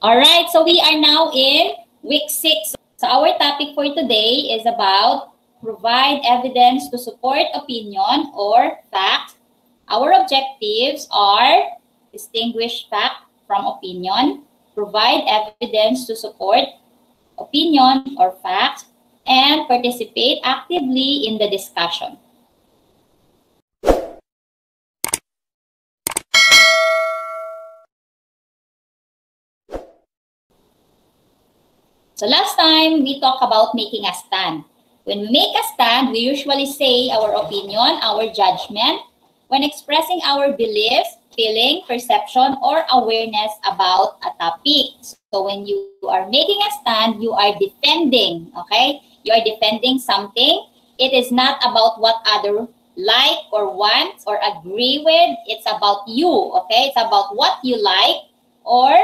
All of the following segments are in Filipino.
All right, so we are now in week 6. So our topic for today is about provide evidence to support opinion or fact. Our objectives are distinguish fact from opinion, provide evidence to support opinion or fact, and participate actively in the discussion. So last time, we talked about making a stand. When we make a stand, we usually say our opinion, our judgment, when expressing our beliefs, feeling, perception, or awareness about a topic. So when you are making a stand, you are defending, okay? You are defending something. It is not about what other like or want or agree with. It's about you, okay? It's about what you like or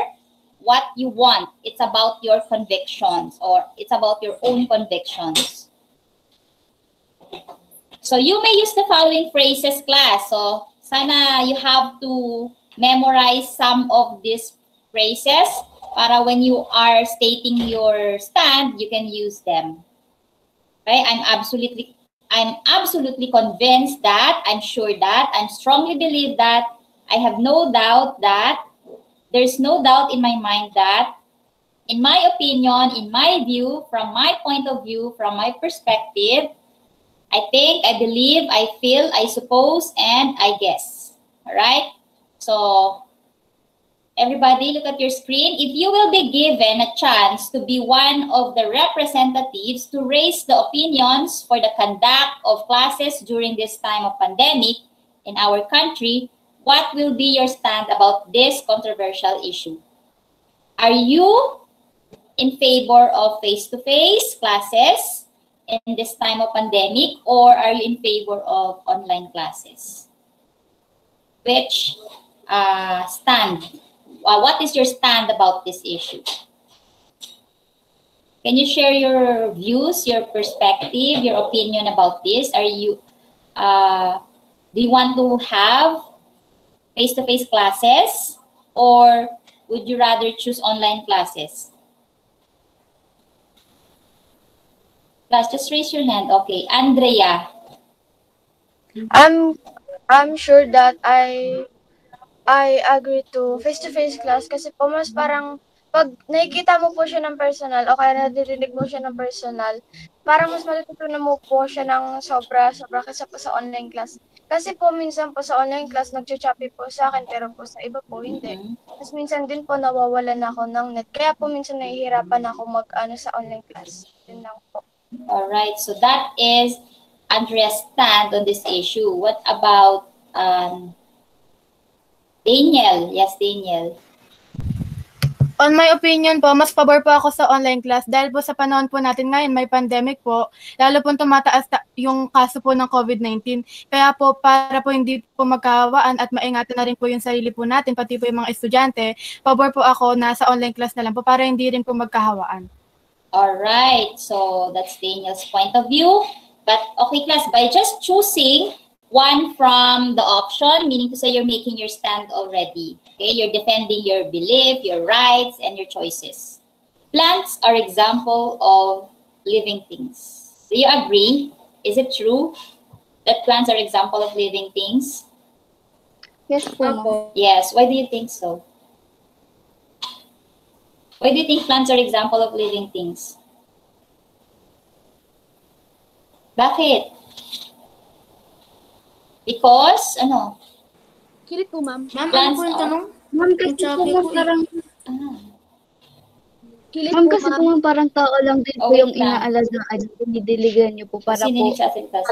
what you want. It's about your convictions or it's about your own convictions. So you may use the following phrases, class. So sana you have to memorize some of these phrases para when you are stating your stand, you can use them. Okay, I'm absolutely convinced that, I'm sure that, I strongly believe that, I have no doubt that, there's no doubt in my mind that, in my opinion, in my view, from my point of view, from my perspective, I think, I believe, I feel, I suppose, and I guess. All right? So, everybody, look at your screen. If you will be given a chance to be one of the representatives to raise the opinions for the conduct of classes during this time of pandemic in our country, what will be your stand about this controversial issue? Are you in favor of face-to-face classes in this time of pandemic, or are you in favor of online classes? Which stand? What is your stand about this issue? Can you share your views, your perspective, your opinion about this? Are you, do you want to have face-to-face classes, or would you rather choose online classes? Class, just raise your hand. Okay, Andrea. I'm sure that I agree to face-to-face class kasi po mas parang pag nakikita mo po siya ng personal o kaya naririnig mo siya ng personal, parang mas matututunan mo po siya ng sobra-sobra kaysa po sa online class. Kasi po minsan po sa online class nagcha-choppy po sa akin pero po sa iba po hindi. Tapos minsan din po nawawalan ako ng net. Kaya po minsan nahihirapan ako mag-ano sa online class. Yun lang po. All right, so that is Andrea's stand on this issue. What about Daniel? Yes, Daniel. On my opinion po, mas pabor po ako sa online class dahil po sa panahon po natin ngayon, may pandemic po, lalo po tumataas yung kaso po ng COVID-19. Kaya po, para po hindi po magkahawaan at maingatan na rin po yung sarili po natin, pati po yung mga estudyante, pabor po ako na sa online class na lang po para hindi rin po magkahawaan. All right, so that's Daniel's point of view. But okay, class, by just choosing one from the option, meaning to say you're making your stand already. Okay, you're defending your belief, your rights, and your choices. Plants are example of living things. Do you agree? Is it true that plants are example of living things? Yes po. Yes. Why do you think so? Why do you think plants are example of living things? Bakit? Because, ano? Kilit po, ma'am. Ma'am, ano po yung tanong? Ma'am, kasi po parang... Kilit Ma'am, po, kasi po ma'am, parang tao lang din po wait yung lang. inaalagaan. Dinidiligan niyo po para Sino po... nagsasalita?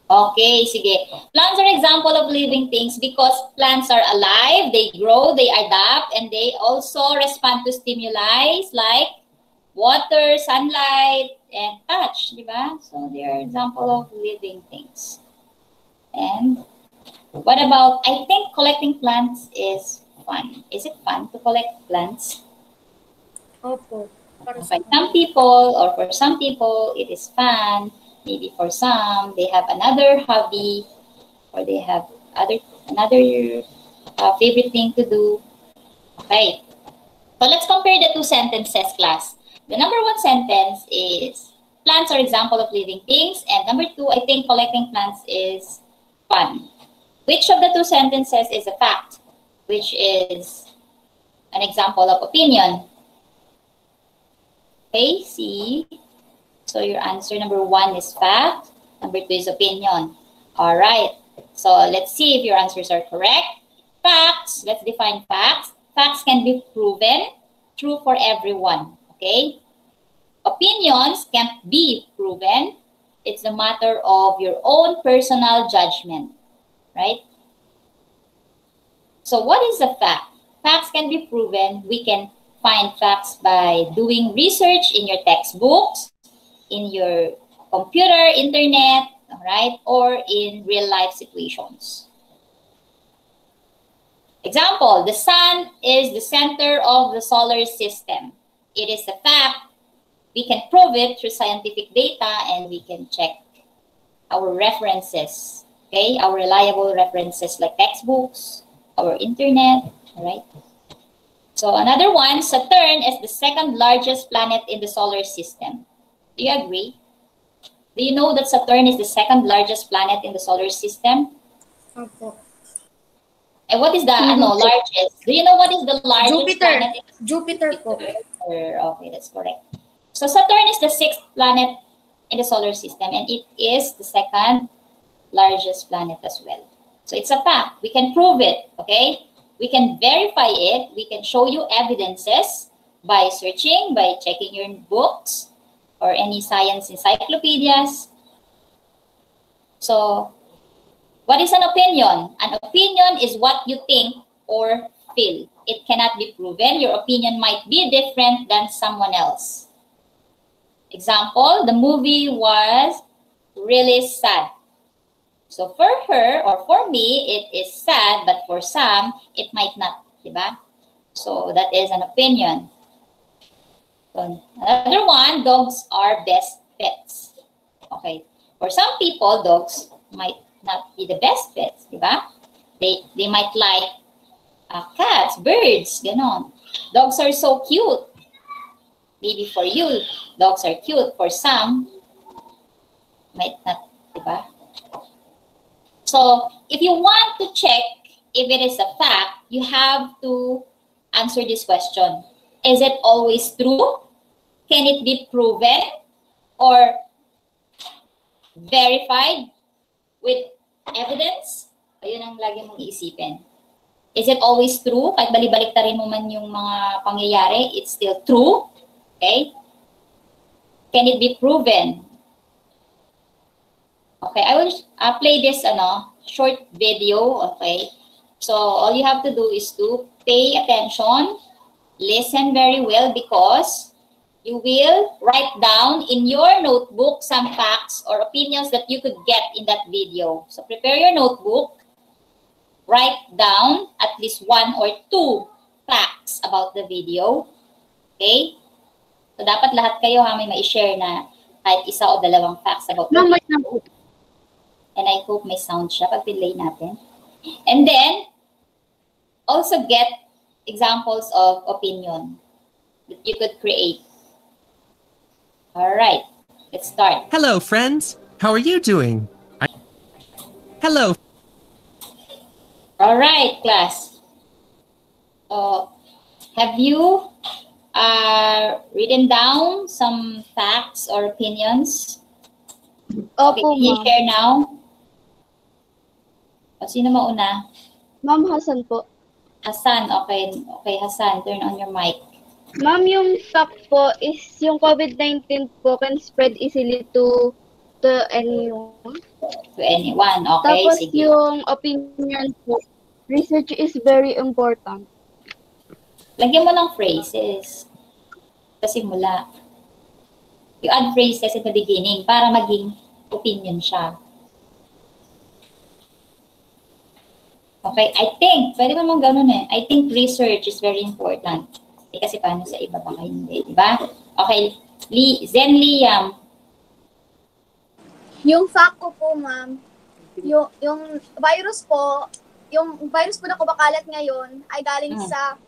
Okay, sige. Plants are example of living things because plants are alive, they grow, they adapt, and they also respond to stimuli like water, sunlight, and touch, di ba? So they are example of living things. And what about, I think collecting plants is fun. Is it fun to collect plants? Opo. For some people, or for some people, it is fun. Maybe for some, they have another hobby, or they have another favorite thing to do. Okay. So let's compare the two sentences, class. The number one sentence is plants are example of living things, and number two, I think collecting plants is fun. Which of the two sentences is a fact? Which is an example of opinion? Okay, see? So your answer number one is fact, number two is opinion. All right, so let's see if your answers are correct. Facts, let's define facts. Facts can be proven, true for everyone, okay? Opinions can't be proven. It's a matter of your own personal judgment, right? So what is a fact? Facts can be proven. We can find facts by doing research in your textbooks, in your computer, internet, right? Or in real life situations. Example, the sun is the center of the solar system. It is a fact. We can prove it through scientific data, and we can check our references, okay? Our reliable references like textbooks, our internet, all right? So another one, Saturn is the second largest planet in the solar system. Do you agree? Do you know that Saturn is the second largest planet in the solar system? Opo. And what is the largest? Do you know what is the largest Jupiter. planet? Jupiter po. Okay, that's correct. So Saturn is the sixth planet in the solar system, and it is the second largest planet as well. So it's a fact. We can prove it, okay? We can verify it. We can show you evidences by searching, by checking your books or any science encyclopedias. So what is an opinion? An opinion is what you think or feel. It cannot be proven. Your opinion might be different than someone else. Example, the movie was really sad. So for her or for me, it is sad, but for some, it might not, diba? So that is an opinion. So another one, dogs are best pets. Okay. For some people, dogs might not be the best pets, diba? They might like cats, birds, ganon. Dogs are so cute. Maybe for you, dogs are cute. For some, might not, diba? So, if you want to check if it is a fact, you have to answer this question. Is it always true? Can it be proven or verified with evidence? Ayun ang lagi mong iisipin. Is it always true? Kahit balik-baliktarin mo man yung mga pangyayari, it's still true. Okay? Can it be proven? Okay, I will play this short video, okay? So all you have to do is to pay attention, listen very well, because you will write down in your notebook some facts or opinions that you could get in that video. So prepare your notebook, write down at least 1 or 2 facts about the video, okay? So dapat lahat kayo may ma-share na kahit isa o dalawang facts about the video. And I hope may sound siya pag play natin. And then, also get examples of opinion that you could create. All right, let's start. Hello, friends. How are you doing? Hello. All right, class. Have you written down some facts or opinions? Okay, Opo, can you ma'am. share now? Sino mauna? Ma'am Hasan po. Hasan, okay. Okay, Hasan, turn on your mic. Ma'am, yung fact po is yung COVID-19 po can spread easily to anyone. To anyone, okay, Tapos sige. yung opinion po, research is very important. Lagyan mo lang phrases. Sa simula. You add phrases at the beginning para maging opinion siya. Okay, I think, pwede mo mong ganun I think research is very important. Kasi paano sa iba baka hindi, di ba? Okay, Zen Liam. Yung fact ko po, ma'am, yung virus po na kumakalat ngayon ay galing sa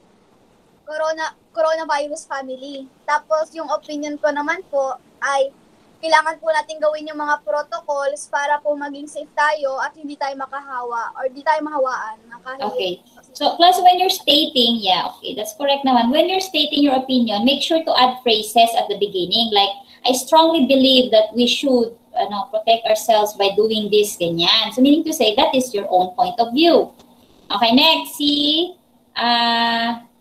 coronavirus family. Tapos yung opinion ko naman po ay kailangan po natin gawin yung mga protocols para po maging safe tayo at hindi tayo makahawa or hindi tayo mahawaan. Okay. So, class, when you're stating, yeah, okay, that's correct naman. When you're stating your opinion, make sure to add phrases at the beginning. Like, I strongly believe that we should protect ourselves by doing this, ganyan. So, meaning to say, that is your own point of view. Okay, next, si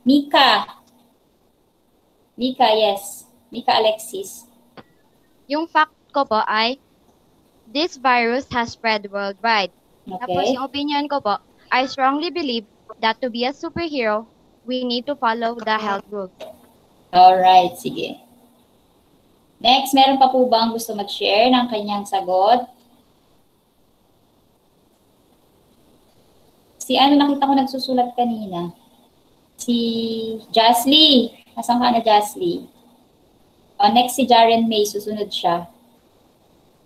Mika. Mika, yes. Mika Alexis. Yung fact ko po ay, this virus has spread worldwide. Okay. Tapos yung opinion ko po, I strongly believe that to be a superhero, we need to follow the health rules. Alright, sige. Next, meron pa po bang gusto mag-share ng kanyang sagot? Si ano nakita ko nagsusulat kanina? Si Jasly. Nasaan ka na, Jasly? Next si Jaren May, susunod siya.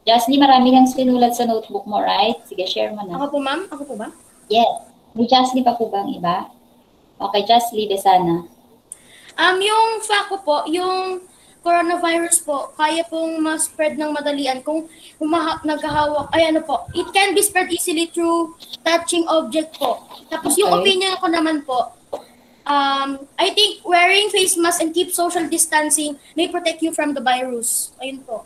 Jasly, marami kang sinulat sa notebook mo, right? Sige, share mo na. Ako po, ma'am? Ako po ba? Yes. May Jasly pa po bang iba? Okay, Jasly, Besana. Yung fact ko po, yung coronavirus po, kaya pong ma-spread ng madalian kung naghahawak, it can be spread easily through touching object po. Tapos yung opinion ko naman po, I think wearing face mask and keep social distancing may protect you from the virus. Ayun po.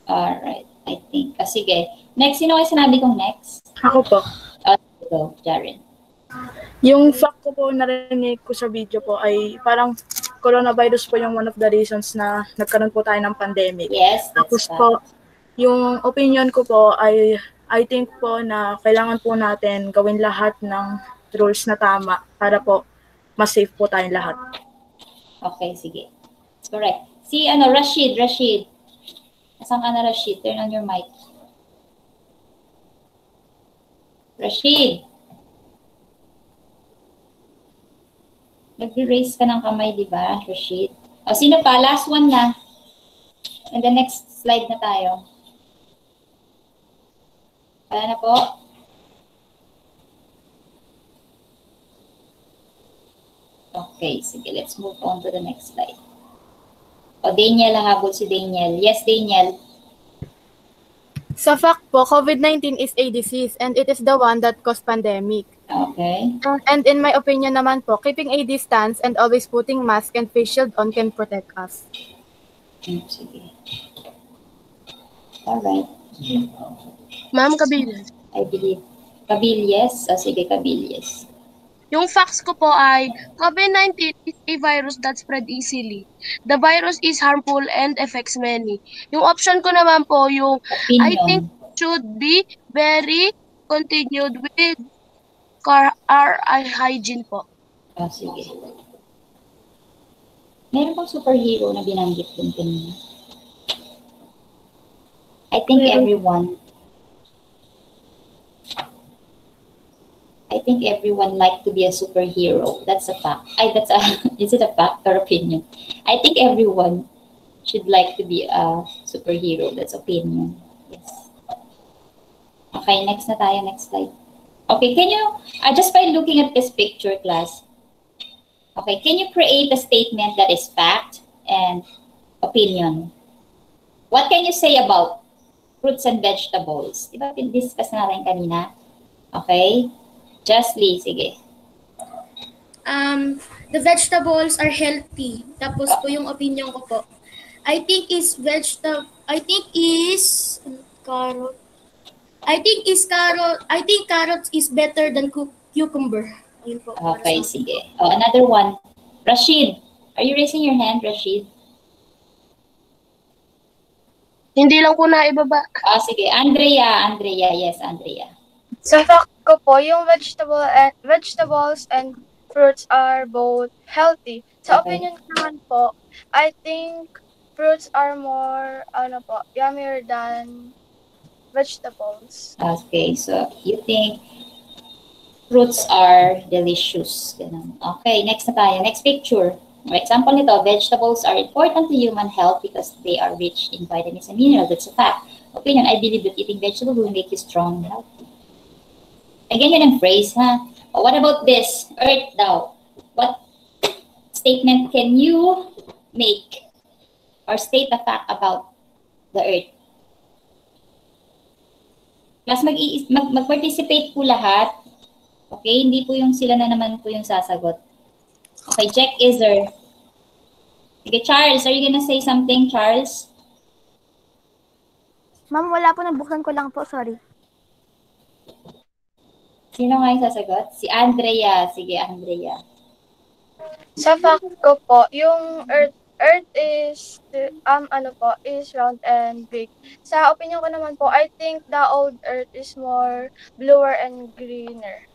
Alright, I think. Sige. Next, sino kayo sinabi kong next? Ako po. Go, Jaren. Yung fact ko po narinig ko sa video po ay parang coronavirus po yung one of the reasons na nagkaroon po tayo ng pandemic. Yes, Tapos po, yung opinion ko po ay I think po na kailangan po natin gawin lahat ng rules na tama para po mas safe po tayong lahat. Okay, sige. That's correct. Si Rashid. Nasaan ka na, Rashid? Turn on your mic. Rashid. Nag-raise ka ng kamay, di ba, Rashid? Sino pa? Last one na. And the next slide na tayo. Wala na po? Okay, sige. Let's move on to the next slide. Daniel, habol si Daniel. Yes, Daniel. Sa fact po, COVID-19 is a disease and it is the one that caused pandemic. Okay. And in my opinion naman po, keeping a distance and always putting mask and face shield on can protect us. Sige. Alright. Ma'am, Kabilyas. I believe. Kabilyas? Sige, Kabilyas. Yung facts ko po ay, COVID-19 is a virus that spread easily. The virus is harmful and affects many. Yung option ko naman po, yung opinion. I think should be very continued with our hygiene po. Sige. Meron bang superhero na binanggit din kanina? I think everyone like to be a superhero. That's a fact. Is it a fact or opinion? I think everyone should like to be a superhero. That's opinion. Yes. Okay, next na tayo. Next slide. Okay, can you, just by looking at this picture, class, okay, can you create a statement that is fact and opinion? What can you say about fruits and vegetables? Diba, discuss natin kanina? Okay. Justly, sige. The vegetables are healthy. Tapos po yung opinion ko po. I think carrot is better than cucumber. Ayun po. Okay, sige. Another one. Rashid. Are you raising your hand, Rashid? Hindi lang po na ibaba. Sige. Andrea. Yes, Andrea. Sa fact ko po, yung vegetables and fruits are both healthy. Sa opinion ko naman po, I think fruits are more, yummier than vegetables. Okay, so you think fruits are delicious. Ganun. Okay, next na tayo. Next picture. For example nito, vegetables are important to human health because they are rich in vitamins and minerals. That's a fact. Opinion, I believe that eating vegetables will make you strong and healthy. Again, yun ang phrase, ha? What about this? Earth daw. What statement can you make or state a fact about the Earth? Class, mag-participate po lahat. Okay, hindi po yung sila na naman po yung sasagot. Okay, Jack Iser. Sige, Charles, are you gonna say something, Charles? Ma'am, wala po. Nabuksan ko lang po. Sorry. Sino nga yung sasagot? Si Andrea. Sige, Andrea. Sa fact ko po, yung Earth is is round and big. Sa opinion ko naman po, I think the old Earth is more bluer and greener.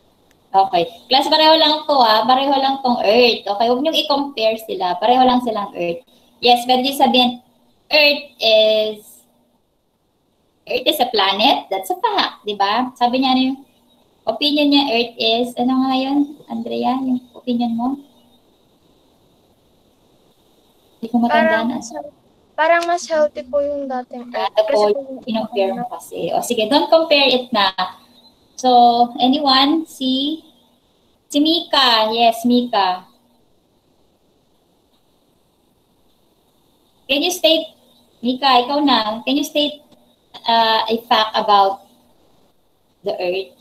Okay. Class, pareho lang to Pareho lang tong Earth. Okay, huwag niyong i-compare sila. Pareho lang silang Earth. Yes, pwede niyo sabihin, Earth is a planet. That's a fact, di ba? Sabi niya yung opinion niya, Earth is, ano nga yun, Andrea, yung opinion mo? Hindi ko matandaan. Parang mas healthy po yung dating Earth. Kasi in-compare mo kasi. O sige, don't compare it na. So, anyone? Si Mika. Yes, Mika. Can you state, Mika, ikaw na. Can you state a fact about the Earth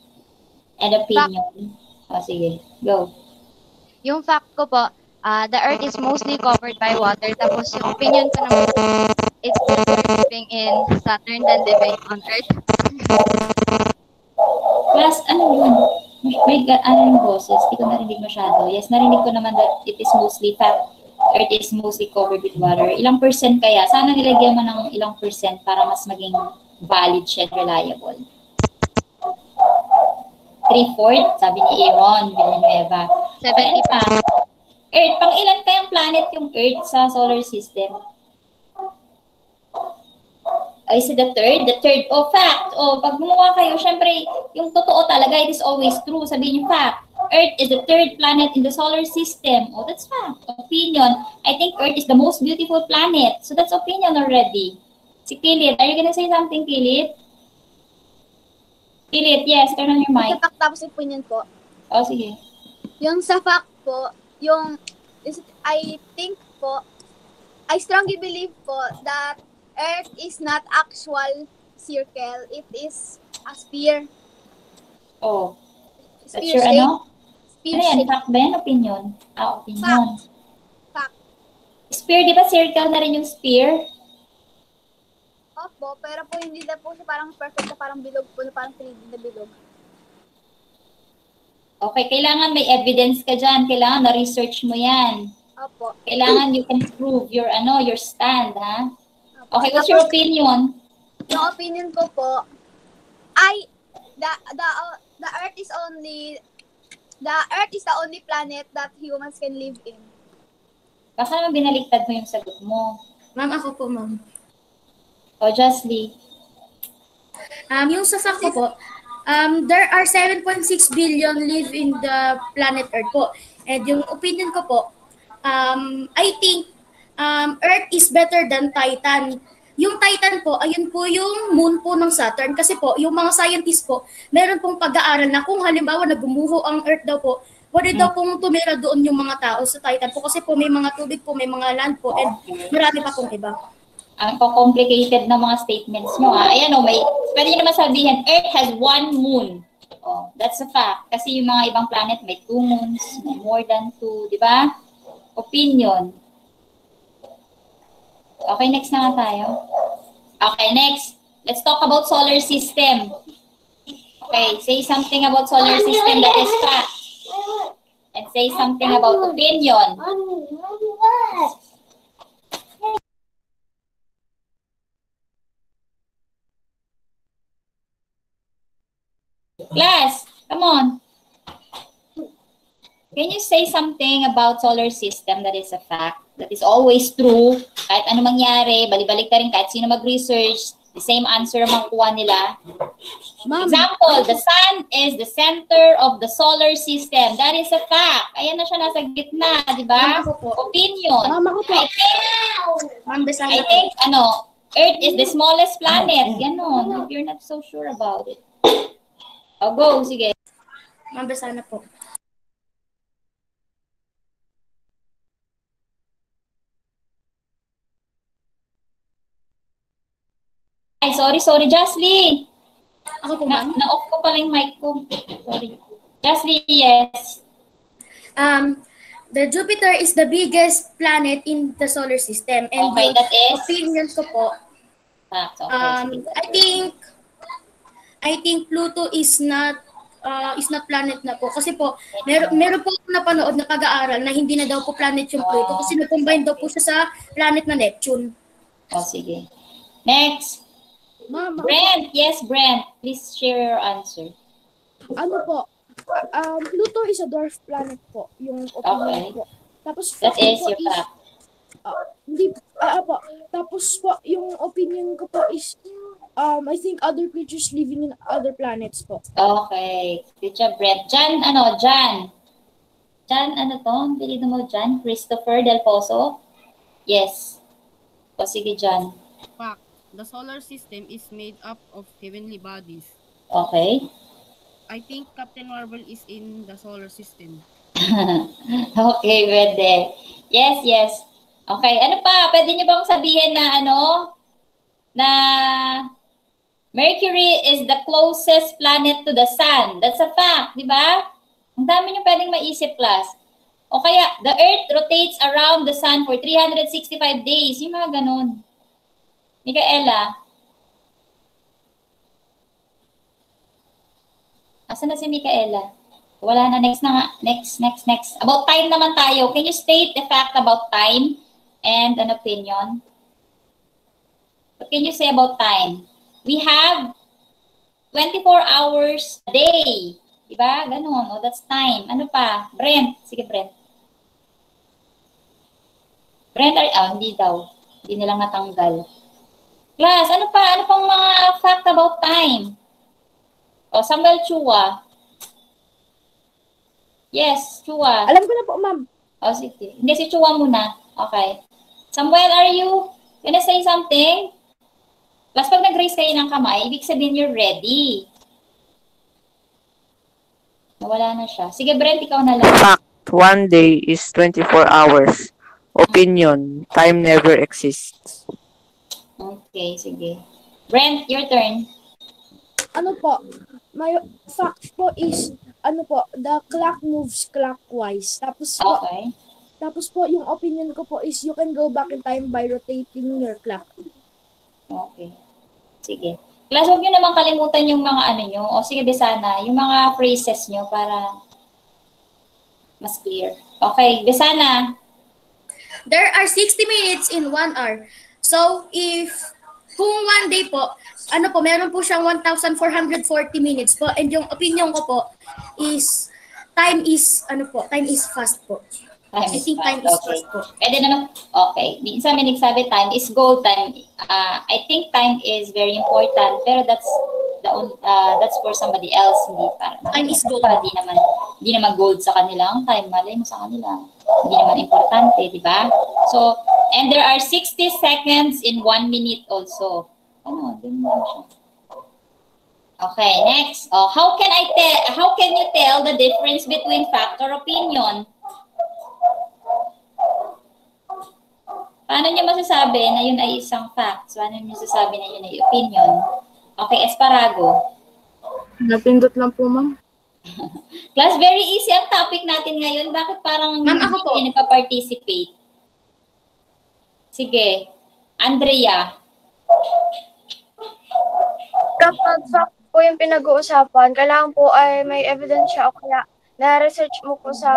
and opinion? O sige, go. Yung fact ko po, the Earth is mostly covered by water. Tapos yung opinion ko naman po, it's better living in Saturn than living on Earth. Class, ano yun? May ano yung boses? Hindi ko narinig masyado. Yes, narinig ko naman that it is mostly Earth is mostly covered with water. Ilang percent kaya? Sana nilagyan mo ng ilang percent para mas maging valid siya and reliable. 3/4, sabi ni Aaron Villanueva. 70%. Earth, pang ilan kayang planet yung Earth sa solar system? Is it the third? The third. Oh, fact. Oh, pag gumawa kayo, syempre, yung totoo talaga, it is always true. Sabihin yung fact. Earth is the third planet in the solar system. Oh, that's fact. Opinion. I think Earth is the most beautiful planet. So that's opinion already. Si Kilit, are you gonna say something, Kilit? Kilit, yes, turn on your mic. Sa fact tapos opinion po. Oh, sige. Yung sa fact po, I think po, I strongly believe po that Earth is not actual circle. It is a sphere. Oh. That's Sphere your shape. ano? Sphere Ano yan? shape. Fact ba yan? Opinion? Opinion. Fact. Sphere, di ba circle na rin yung sphere? Opo, pero po hindi na po siya parang perfect na parang bilog po, na parang 3D na bilog. Okay, kailangan may evidence ka dyan. Kailangan na-research mo yan. Opo. Kailangan you can prove your stand, ha? Okay, what's your opinion? Yung opinion ko po, the Earth is the only planet that humans can live in. Baka naman binaliktad mo yung sagot mo. Ma'am, ako po, ma'am. O, Justly. Yung sa fact ko po, there are 7.6 billion live in the planet Earth po. And yung opinion ko po, I think Earth is better than Titan. Yung Titan po, ayun po yung moon po ng Saturn. Kasi po, yung mga scientists po, meron pong pag-aaral na kung halimbawa nagumuho ang Earth daw po, pwede daw pong tumira doon yung mga tao sa Titan po. Kasi po may mga tubig po, may mga land po, and marami pa pong iba. Ang complicated na mga statements nyo. Ayan o, pwede nyo naman sabihin, Earth has one moon. Oh, that's a fact. Kasi yung mga ibang planet may 2 moons, may more than 2, di ba? Opinion. Okay, next na nga tayo. Okay, next. Let's talk about solar system. Okay, say something about solar system that is fact. And say something about opinion. Class, come on. Can you say something about solar system that is a fact, that is always true? Kahit ano mangyari, balik-balik ka rin, kahit sino mag-research, the same answer ang makuha nila. Example, the sun is the center of the solar system. That is a fact. Ayan na siya nasa gitna, di ba? Opinion. I think, Earth is the smallest planet. Ganon, if you're not so sure about it. O, go, sige. Ma'am, basa na po. Ay, sorry, Jasly. Ako po, ma'am. Na-off ko pala yung mic ko. Sorry. Jasly, yes. The Jupiter is the biggest planet in the solar system. And Okay, that is? opinion ko po, Facts, okay. I think Pluto is not planet na po. Kasi po, meron po napanood na pag-aaral na hindi na daw po planet yung Pluto kasi na-combine daw po siya sa planet na Neptune. Oh, sige. Next. Ma'am, Brent. Yes, Brent. Please share your answer. ano po? Pluto is a dwarf planet po, yung opinion Okay. po. Tapos That fact is po your fact. po. Tapos po, yung opinion ko po is, I think other creatures living in other planets po. Okay. Good job, Brent. Jan, Jan, ano to? Ang pilido mo, Jan? Christopher Del Pozo? Yes. O, sige, Jan. Fact. The solar system is made up of heavenly bodies. Okay. I think Captain Marvel is in the solar system. Okay, pwede. Yes. Okay, ano pa? Pwede niyo bang sabihin na na Mercury is the closest planet to the Sun? That's a fact, di ba? Ang dami niyo pwedeng maisip, class. O kaya, the Earth rotates around the Sun for 365 days. Yung mga ganun. Micaela? Asan na si Micaela? Wala na. Next na nga. Next. About time naman tayo. Can you state the fact about time and an opinion? What can you say about time? We have 24 hours a day. Diba? Ganun. Oh, that's time. Ano pa? Brent. Sige, Brent. Brent, hindi daw. Hindi nilang natanggal. Class, ano pa? Ano pang mga fact about time? O, Samuel Chua. Yes, Chua. Alam ko na po, ma'am. O, sige. Hindi, si Chua muna. Okay. Samuel, are you gonna say something? Plus, pag nag-raise kayo ng kamay, ibig sabihin you're ready. Nawala na siya. Sige, Brent, ikaw na lang. Fact. One day is 24 hours. Opinion. Time never exists. Okay, sige. Brent, your turn. Ano po? My fact po is, the clock moves clockwise. Tapos po, yung opinion ko po is you can go back in time by rotating your clock. Okay. Sige. Class, huwag nyo naman kalimutan yung mga nyo. O sige, Besana, yung mga phrases nyo para mas clear. Okay, Besana. There are 60 minutes in 1 hour. So, kung one day po, meron po siyang 1,440 minutes po. And yung opinion ko po is, time is fast po. I think time is fast po. Pwede naman, okay. Minsan may nagsabi time is gold time. I think time is very important, pero that's for somebody else. Hindi para. Time is gold. Hindi naman gold sa kanila ang time. Malay mo sa kanila. Hindi naman importante, di ba? So, and there are 60 seconds in 1 minute also. Dun lang siya. Okay, next. How can you tell the difference between fact or opinion? Paano niyo masasabi na yun ay isang fact? Paano niyo masasabi na yun ay opinion? Okay, Esparago. Napindot lang po, ma'am. Class, very easy ang topic natin ngayon. Bakit parang hindi kayo nagpa-participate? Sige. Andrea. Kapag fact po yung pinag-uusapan, kailangan po ay may evidence siya o kaya na-research mo po sa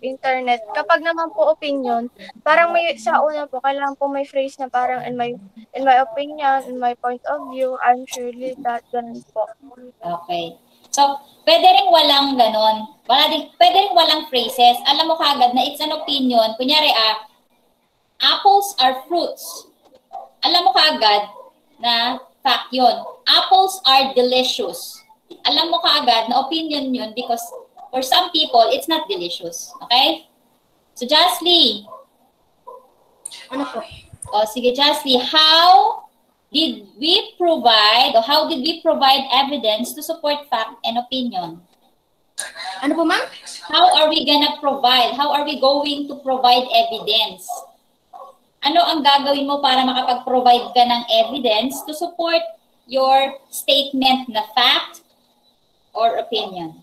internet. Kapag naman po opinion, parang may sa una po, kailangan po may phrase na parang in my opinion, in my point of view, I'm surely that, ganun po. Okay. So, pwede rin walang ganon. Pwede rin walang phrases. Alam mo kagad na it's an opinion. Kunyari, apples are fruits. Alam mo kagad na fact yun. Apples are delicious. Alam mo kagad na opinion yun because for some people, it's not delicious. Okay? So, Jasly. Ano po? Sige, Jasly. How did we provide evidence to support fact and opinion? Ano po, ma'am? How are we going to provide evidence? ano ang gagawin mo para makapag-provide ka ng evidence to support your statement na fact or opinion?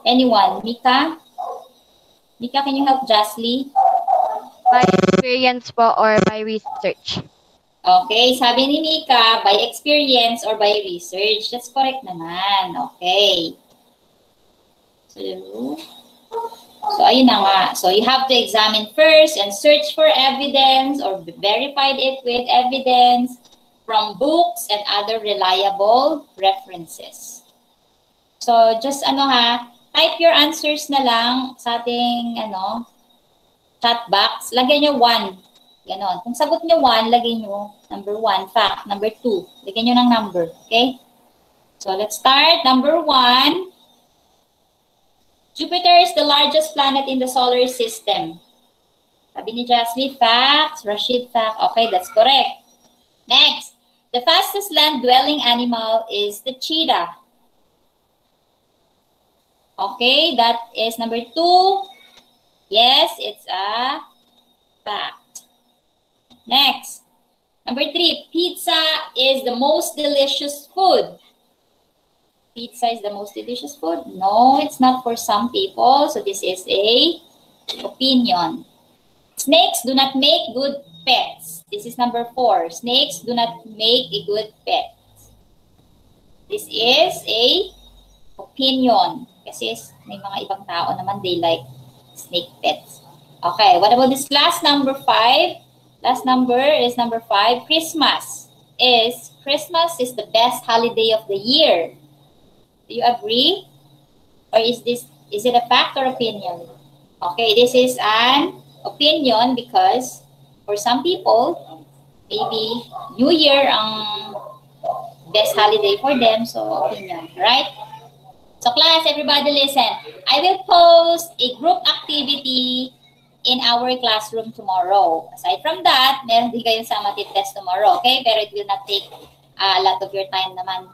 Anyone? Mika? Mika, can you help Jasly? By experience po or by research. Okay, sabi ni Mika, by experience or by research. That's correct naman. Okay. So ayun na nga. So you have to examine first and search for evidence or verify it with evidence from books and other reliable references. So just type your answers na lang sa ating chat box. Lagyan nyo 1. Ganon. Kung sagot nyo 1, lagyan nyo number 1, fact. Number 2, lagyan nyo ng number. Okay? So let's start. Number 1. Jupiter is the largest planet in the solar system. Sabi ni Jasly, fact. Rashid, fact. Okay, that's correct. Next. The fastest land-dwelling animal is the cheetah. Okay, that is number 2. Yes, it's a fact. Next. Number 3. Pizza is the most delicious food. Pizza is the most delicious food? No, it's not for some people. So this is a opinion. Snakes do not make good pets. This is number 4. Snakes do not make a good pet. This is a opinion. Kasi may mga ibang tao naman, they like snake pets. Okay, what about this last number 5? Last number is number 5. Christmas is the best holiday of the year. Do you agree? Or is it a fact or opinion? Okay, this is an opinion because for some people, maybe New Year ang best holiday for them, so opinion, right? So class, everybody listen. I will post a group activity in our classroom tomorrow. Aside from that, meron din kayong summative test tomorrow, okay? Pero it will not take a lot of your time naman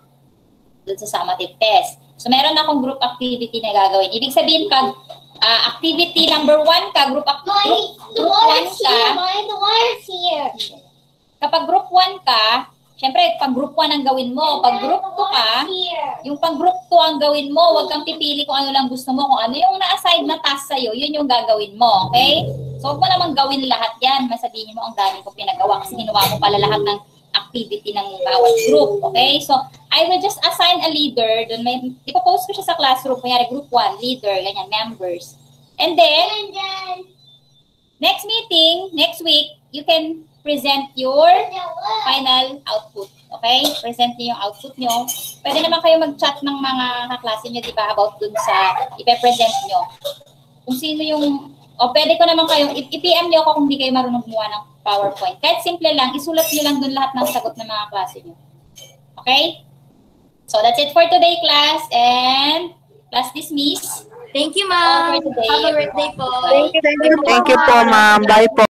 dun sa summative test. So, meron akong group activity na gagawin. Ibig sabihin, pag activity number 1 ka, group 1 ka, kapag group 1 ka, syempre, pag group 1 ang gawin mo, pag group 2 ka, yung pag group 2 ang gawin mo, huwag kang pipili kung ano lang gusto mo, kung ano yung na-assign na task sa'yo, yun yung gagawin mo, okay? So, huwag mo namang gawin lahat yan. Masabihin mo, ang dami kong pinagawa kasi ginawa mo pala lahat ng activity ng bawat group, okay? So, I will just assign a leader. Doon may ipopost ko siya sa classroom. Kunyari, group 1, leader, ganyan, members. And then, next meeting, next week, you can present your final output, okay? Present niyo yung output niyo. Pwede naman kayo mag-chat ng mga kaklase niyo, di ba, about dun sa ipe-present niyo. Kung sino yung, pwede ko naman kayo, i-PM niyo ako kung hindi kayo marunong gumawa ng PowerPoint. Kahit simple lang, isulat niyo lang dun lahat ng sagot ng mga klase niyo. Okay? So, that's it for today, class. And, class dismissed. Thank you, ma'am. Happy birthday po. Thank you po, ma'am. Bye po.